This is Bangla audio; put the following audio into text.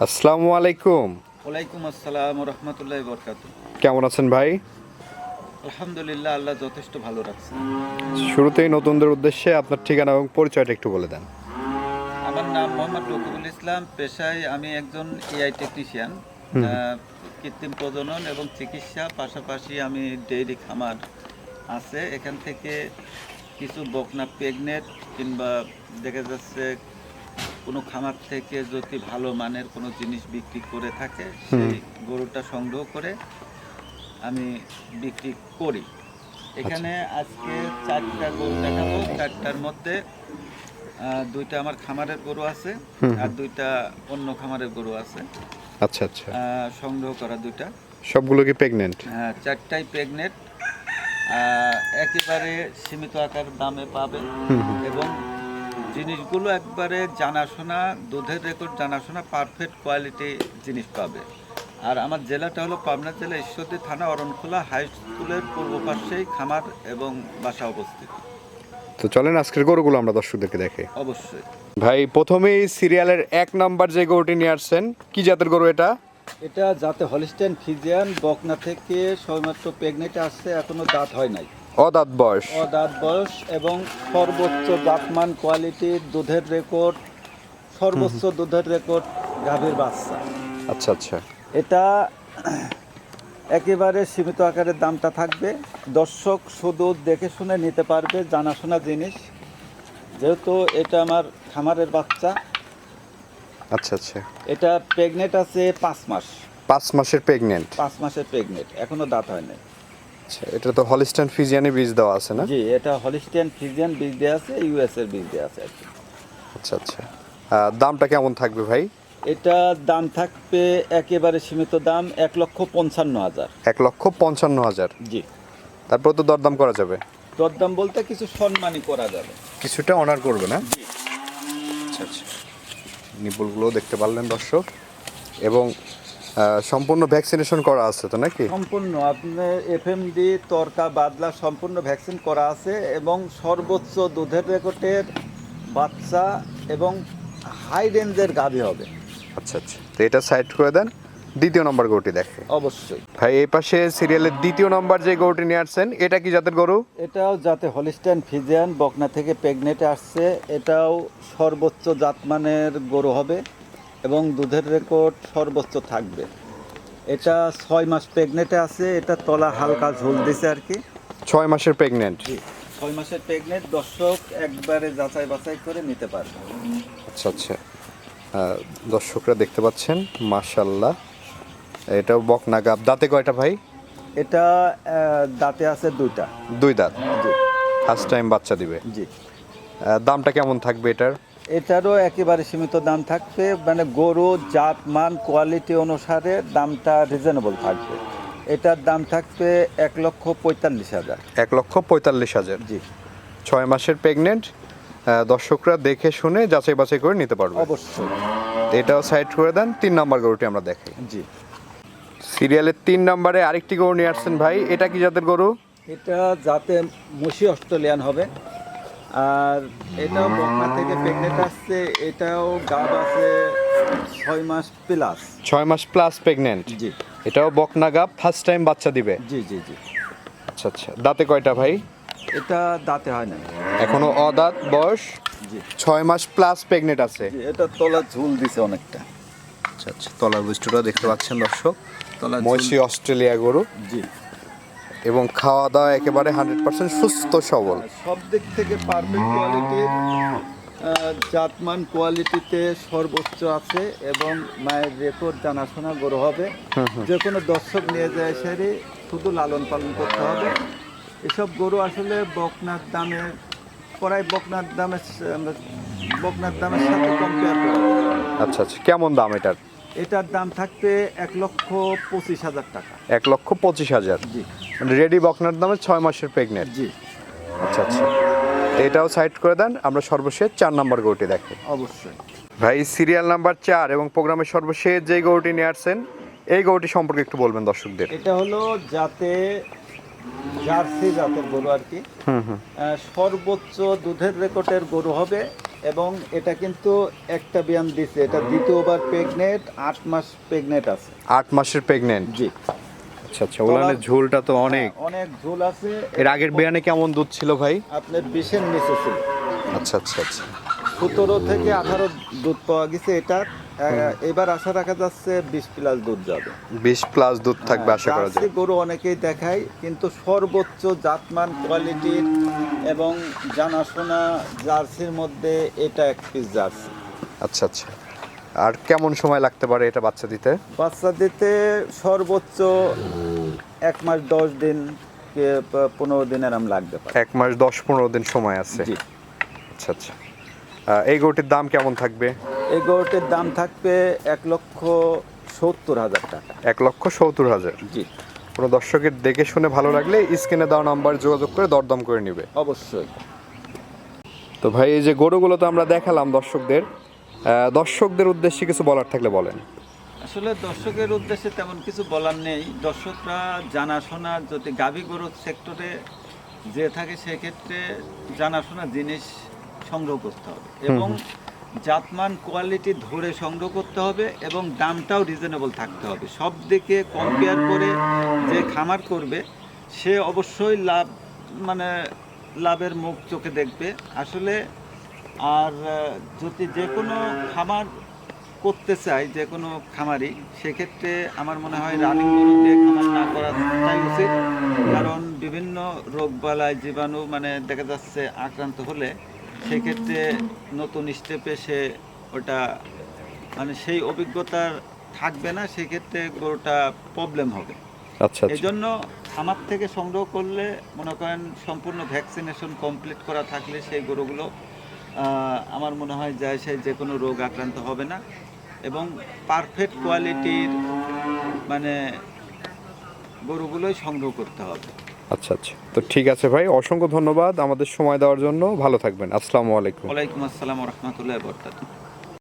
আসসালামু আলাইকুম। ওয়ালাইকুম আসসালাম রহমতুল্লাহ বরকাত। কেমন আছেন ভাই? আলহামদুলিল্লাহ, আল্লাহ যথেষ্ট ভালো রাখছে। শুরুতেই নতুনদের উদ্দেশ্যে আপনার ঠিকানা এবং পরিচয়টা একটু বলে দেন। আমার নাম মোহাম্মদ রকিবুল ইসলাম। পেশায় আমি একজন এআই টেকনিশিয়ান। হুম। কৃত্রিম প্রজনন এবং চিকিৎসা, পাশাপাশি আমি ডেইরি খামার আছে। এখান থেকে কিছু বকনা প্রেগনেন্ট কিংবা দেখা যাচ্ছে কোনো খামার থেকে যদি ভালো মানের কোনো জিনিস বিক্রি করে থাকে, সেই গরুটা সংগ্রহ করে আমি বিক্রি করি। এখানে আজকে 4টা গরু দেখাবো। 4টার মধ্যে 2টা আমার খামারের গরু আছে, আর 2টা অন্য খামারের গরু আছে। আচ্ছা আচ্ছা। সংগ্রহ করা 2টা। সবগুলো কি প্রেগনেন্ট? 4টাই প্রেগনেন্ট। একেবারে সীমিত আকার দামে পাবে এবং জিনিসগুলো একবারে জানাশোনা, দুধের রেকর্ড জানাশোনা, পারফেক্ট কোয়ালিটি জিনিস পাবে। আর আমার জেলাটা হলো পাবনা জেলা, ঈশ্বরদী থানা, অরণখোলা হাই স্কুলের পূর্ব পাশেই খামার এবং বাসা অবস্থিত। তো চলেন আজকের গরুগুলো আমরা দর্শকদেরকে দেখে। অবশ্যই। ভাই প্রথমেই সিরিয়ালের 1 নাম্বার যে গরুটি নিয়ে আসছেন, কি জাতের গরু এটা? এটা যাতে হলিস্টেন ফিজিয়ান, বকনা থেকে সবেমাত্র প্রেগনেন্ট আসছে, এখনো দাঁত হয় নাই। অদাঁত বয়স। দাঁত বয়স এবং সর্বোচ্চ জাতমান কোয়ালিটির দুধের রেকর্ড, সর্বোচ্চ দুধের রেকর্ড গাভীর বাচ্চা। আচ্ছা আচ্ছা। এটা একেবারে সীমিত আকারের দামটা থাকবে। দর্শক শুধু দেখে শুনে নিতে পারবে, জানাশোনা জিনিস, যেহেতু এটা আমার খামারের বাচ্চা। আচ্ছা আচ্ছা। এটা প্রেগনেন্ট আছে 5 মাস। 5 মাসের প্রেগনেন্ট। 5 মাসের প্রেগনেন্ট, এখনো দাঁত হয় নাই। আচ্ছা, এটা তো হলিস্টাইন ফ্রিজিয়ানি বীজ দেওয়া আছে না? জি, এটা হলিস্টিয়ান ফ্রিজিয়ান বীজ দেওয়া আছে, ইউএস এর বীজ দেওয়া আছে আর কি। আচ্ছা আচ্ছা। দামটা কেমন থাকবে ভাই? এটা দাম থাকবে একেবারে সীমিত দাম, 1,55,000। 1,55,000। জি। তারপর তো দরদাম করা যাবে? দরদাম বলতে কিছু সম্মানই করা যাবে। কিছুটা অনার করবে না? জি। আচ্ছা আচ্ছা। নিপুলগুলো দেখতে পারলেন দর্শক, এবং সম্পূর্ণ ভ্যাকসিনেশন করা আছে তো নাকি? সম্পূর্ণ আপনার এফএমডি, তরকা, বাদলা সম্পূর্ণ ভ্যাকসিন করা আছে এবং সর্বোচ্চ দুধের রেকর্ডের বাচ্চা এবং হাই রেঞ্জের গাভী হবে। আচ্ছা আচ্ছা, তো এটা সাইড করে দেন। দ্বিতীয় নম্বর গরুটি দেখে অবশ্যই। ভাই, এই পাশে সিরিয়ালের দ্বিতীয় নম্বর যে গরুটি নিয়ে আসছেন, এটা কি জাতের গরু? এটাও যাতে হলিস্টাইন ফিজিয়ান, বকনা থেকে প্রেগনেন্টে আসছে। এটাও সর্বোচ্চ জাতমানের গরু হবে এবং দুধের রেকর্ড সর্বোচ্চ থাকবে। এটা 6 মাস প্রেগনেন্টে আছে। এটা তলা হালকা ঝোল দিছে আর কি। 6 মাসের প্রেগনেন্ট। জি, 6 মাসের প্রেগনেন্ট। দর্শক একবারে যাচাই বাছাই করে নিতে পারবে। আচ্ছা আচ্ছা। দর্শকরা দেখতে পাচ্ছেন, মাশাআল্লাহ। এটাও বকনা গাব। দাঁতে কয়টা ভাই? এটা দাঁতে আছে 2টা। 2 দাঁত। জি ফার্স্ট টাইম বাচ্চা দিবে। জি। দামটা কেমন থাকবে এটার? এটারও একেবারে সীমিত দাম থাকবে, মানে গরু জাত মান কোয়ালিটি অনুসারে দামটা রিজনেবল থাকবে। এটার দাম থাকবে 1,45,000। 1,45,000। জি। 6 মাসের প্রেগনেন্ট। দর্শকরা দেখে শুনে যাচাই বাছাই করে নিতে পারবে। অবশ্যই। এটাও সাইড করে দেন। 3 নাম্বার গরুটি আমরা দেখি। জি। সিরিয়ালের 3 নম্বরে আরেকটি গরু নিয়ে আসছেন ভাই, এটা কি জাতের গরু? এটা যাতে মুশি অস্ট্রেলিয়ান হবে, আর এটাও বকনা থেকে প্রেগনেন্ট আসছে। এটাও গাব আছে 6 মাস প্লাস। 6 মাস প্লাস প্রেগনেন্ট। জি এটাও বকনা গাব, ফার্স্ট টাইম বাচ্চা দিবে। জি জি জি। আচ্ছা আচ্ছা। দাঁতে কয়টা ভাই? এটা দাঁতে হয় না। এখনো অদাঁত বয়স। জি 6 মাস প্লাস প্রেগনেন্ট আছে। জি। এটা তলা ঝুল দিছে অনেকটা। আচ্ছা আচ্ছা। তলার বৈশিষ্ট্যটা দেখতে পাচ্ছেন দর্শক। তলা মহিষী অস্ট্রেলিয়া গরু, জি। এবং খাওয়া দাওয়া একেবারে 100% সুস্থ সবল। সব দিক থেকে পারফেক্ট কোয়ালিটির, জাতমান কোয়ালিটিতে সর্বোচ্চ আছে এবং মায়ের রেকর্ড জানাশোনা গরু হবে। যে কোনো দর্শক নিয়ে যায় সেরে শুধু লালন পালন করতে হবে। এসব গরু আসলে বকনার দামে, প্রায় বকনার দামের সাথে কম্পেয়ার করা যায়। আচ্ছা আচ্ছা। কেমন দাম এটার? এটার দাম থাকবে 1,25,000 টাকা। 1,25,000। জি রেডি বকনার দামে 6 মাসের প্রেগনেন্ট। জি। আচ্ছা আচ্ছা। তো এটাও সাইড করে দেন। আমরা সর্বশেষ 4 নম্বর গরুটি দেখি। অবশ্যই। ভাই সিরিয়াল নাম্বার 4 এবং প্রোগ্রামের সর্বশেষ যে গরুটি নিয়ে আসছেন, এই গরুটি সম্পর্কে একটু বলবেন দর্শকদের। এটা হলো যাতে জার্সি জাতের গরু আর কি। সর্বোচ্চ দুধের রেকর্ডের গরু হবে এবং এটা কিন্তু একটা বিয়ান দিছে, এটা দ্বিতীয়বার প্রেগনেন্ট, 8 মাস প্রেগনেন্ট আছে। 8 মাসের প্রেগনেন্ট। জি। আচ্ছা আচ্ছা, ওলানের ঝোলটা তো অনেক। অনেক ঝোল আছে। এর আগের বিয়ানে কেমন দুধ ছিল ভাই? আপনার 20-এর নিচে ছিল। আচ্ছা আচ্ছা আচ্ছা। 17 থেকে 18 দুধ পাওয়া গেছে এটা। এবার আশা রাখা যাচ্ছে 20 প্লাস দুধ যাবে। 20 প্লাস দুধ থাকবে আশা করা যায়। জার্সি গরু অনেকেই দেখায়, কিন্তু সর্বোচ্চ জাতমান কোয়ালিটির এবং জানাশোনা জার্সির মধ্যে এটা এক পিস জার্সি। আচ্ছা আচ্ছা। আর কেমন সময় লাগতে পারে এটা বাচ্চা দিতে? বাচ্চা দিতে সর্বোচ্চ 1 মাস 10 দিন, 15 দিন এরম লাগতে পারে। 1 মাস 10-15 দিন সময় আছে। জি। আচ্ছা আচ্ছা। এই গরুটির দাম কেমন থাকবে? এই গরুটির দাম থাকবে 1,70,000 টাকা। 1,70,000। জি। কোনো দর্শকের দেখে শুনে ভালো লাগলে স্ক্রিনে দেওয়া নাম্বার যোগাযোগ করে দরদাম করে নেবে। অবশ্যই। তো ভাই, এই যে গরুগুলো তো আমরা দেখালাম দর্শকদের উদ্দেশ্যে কিছু বলার থাকলে বলেন। আসলে দর্শকের উদ্দেশ্যে তেমন কিছু বলার নেই। দর্শকরা জানাশোনা, যদি গাভী গরুর সেক্টরে যে থাকে সেক্ষেত্রে জানাশোনা জিনিস সংগ্রহ করতে হবে এবং জাতমান কোয়ালিটি ধরে সংগ্রহ করতে হবে এবং দামটাও রিজনেবল থাকতে হবে। সব দিকে কম্পেয়ার করে যে খামার করবে সে অবশ্যই লাভের মুখ চোখে দেখবে আসলে। আর যদি যে কোনো খামার করতে চাই, যে কোনো খামারই, সেক্ষেত্রে আমার মনে হয় রানিং গরু দিয়ে খামার না করাটাই উচিত। কারণ বিভিন্ন রোগবালাই জীবাণু দেখা যাচ্ছে আক্রান্ত হলে সেক্ষেত্রে নতুন স্টেপে সে ওটা সেই অভিজ্ঞতা থাকবে না, সেক্ষেত্রে গরুটা প্রবলেম হবে। আচ্ছা এই জন্য খামার থেকে সংগ্রহ করলে মনে করেন সম্পূর্ণ ভ্যাকসিনেশন কমপ্লিট করা থাকলে সেই গরুগুলো আমার মনে হয় যে কোনো রোগ আক্রান্ত হবে না এবং পারফেক্ট কোয়ালিটির গরুগুলোই সংগ্রহ করতে হবে। আচ্ছা আচ্ছা। তো ঠিক আছে ভাই, অসংখ্য ধন্যবাদ আমাদের সময় দেওয়ার জন্য। ভালো থাকবেন। আসসালামু আলাইকুম। ওয়ালাইকুম আসসালাম ওয়া রাহমাতুল্লাহি ওয়া বারাকাতুহু।